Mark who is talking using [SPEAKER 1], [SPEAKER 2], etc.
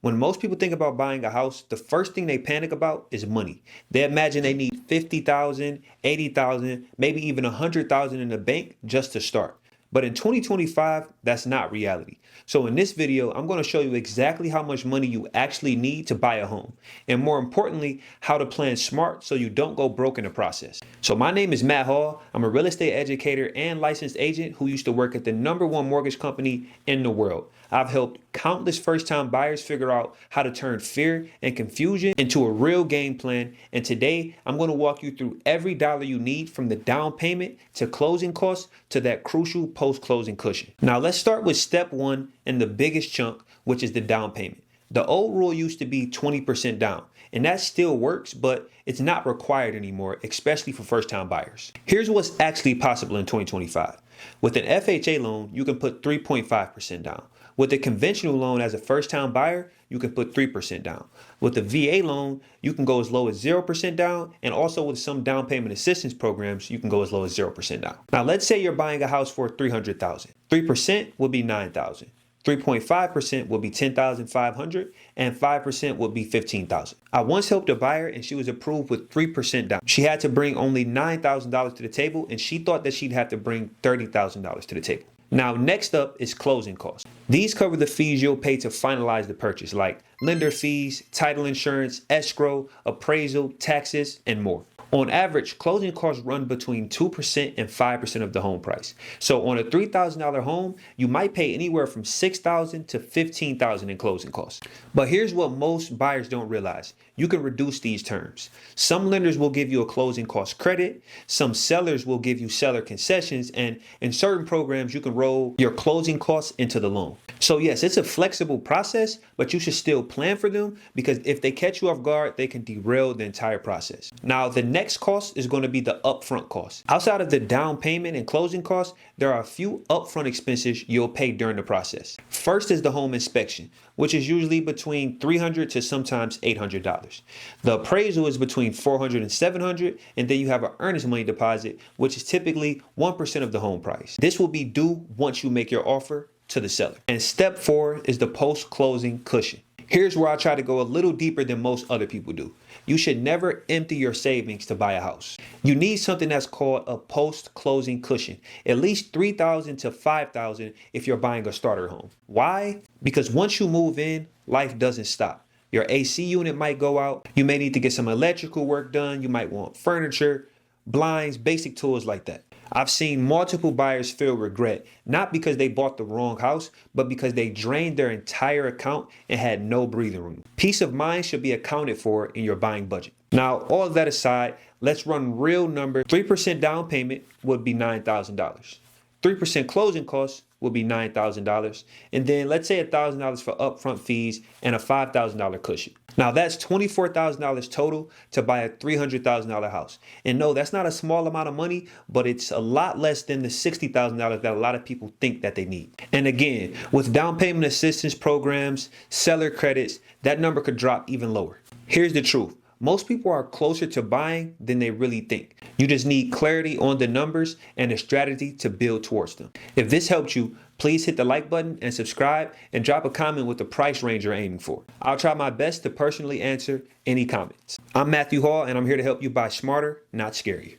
[SPEAKER 1] When most people think about buying a house, the first thing they panic about is money. They imagine they need 50,000, 80,000, maybe even 100,000 in the bank just to start. But in 2025, that's not reality. So in this video, I'm going to show you exactly how much money you actually need to buy a home. And more importantly, how to plan smart so you don't go broke in the process. So my name is Matt Hall. I'm a real estate educator and licensed agent who used to work at the #1 mortgage company in the world. I've helped countless first-time buyers figure out how to turn fear and confusion into a real game plan. And today, I'm going to walk you through every dollar you need from the down payment to closing costs to that crucial post-closing cushion. Now, let's start with step one and the biggest chunk, which is the down payment. The old rule used to be 20% down, and that still works, but it's not required anymore, especially for first-time buyers. Here's what's actually possible in 2025. With an FHA loan, you can put 3.5% down. With a conventional loan as a first-time buyer, you can put 3% down. With a VA loan, you can go as low as 0% down, and also with some down payment assistance programs, you can go as low as 0% down. Now, let's say you're buying a house for $300,000. 3% would be $9,000. 3.5% would be $10,500, and 5% would be $15,000. I once helped a buyer and she was approved with 3% down. She had to bring only $9,000 to the table, and she thought that she'd have to bring $30,000 to the table. Now, next up is closing costs. These cover the fees you'll pay to finalize the purchase, like lender fees, title insurance, escrow, appraisal, taxes, and more. On average, closing costs run between 2% and 5% of the home price. So on a $3,000 home, you might pay anywhere from $6,000 to $15,000 in closing costs. But here's what most buyers don't realize. You can reduce these terms. Some lenders will give you a closing cost credit. Some sellers will give you seller concessions. And in certain programs, you can roll your closing costs into the loan. So yes, it's a flexible process, but you should still plan for them, because if they catch you off guard, they can derail the entire process. Now, the next cost is going to be the upfront cost. Outside of the down payment and closing costs, there are a few upfront expenses you'll pay during the process. First is the home inspection, which is usually between $300 to sometimes $800. The appraisal is between $400 and $700, and then you have an earnest money deposit, which is typically 1% of the home price. This will be due once you make your offer to the seller. And step 4 is the post-closing cushion. Here's where I try to go a little deeper than most other people do. You should never empty your savings to buy a house. You need something that's called a post-closing cushion, at least $3,000 to $5,000 if you're buying a starter home. Why? Because once you move in, life doesn't stop. Your AC unit might go out. You may need to get some electrical work done. You might want furniture, blinds, basic tools like that. I've seen multiple buyers feel regret, not because they bought the wrong house, but because they drained their entire account and had no breathing room. Peace of mind should be accounted for in your buying budget. Now, all of that aside, let's run real numbers. 3% down payment would be $9,000. 3% closing costs would be $9,000. And then let's say $1,000 for upfront fees and a $5,000 cushion. Now that's $24,000 total to buy a $300,000 house. And no, that's not a small amount of money, but it's a lot less than the $60,000 that a lot of people think that they need. And again, with down payment assistance programs, seller credits, that number could drop even lower. Here's the truth. Most people are closer to buying than they really think. You just need clarity on the numbers and a strategy to build towards them. If this helped you, please hit the like button and subscribe, and drop a comment with the price range you're aiming for. I'll try my best to personally answer any comments. I'm Matthew Hall, and I'm here to help you buy smarter, not scarier.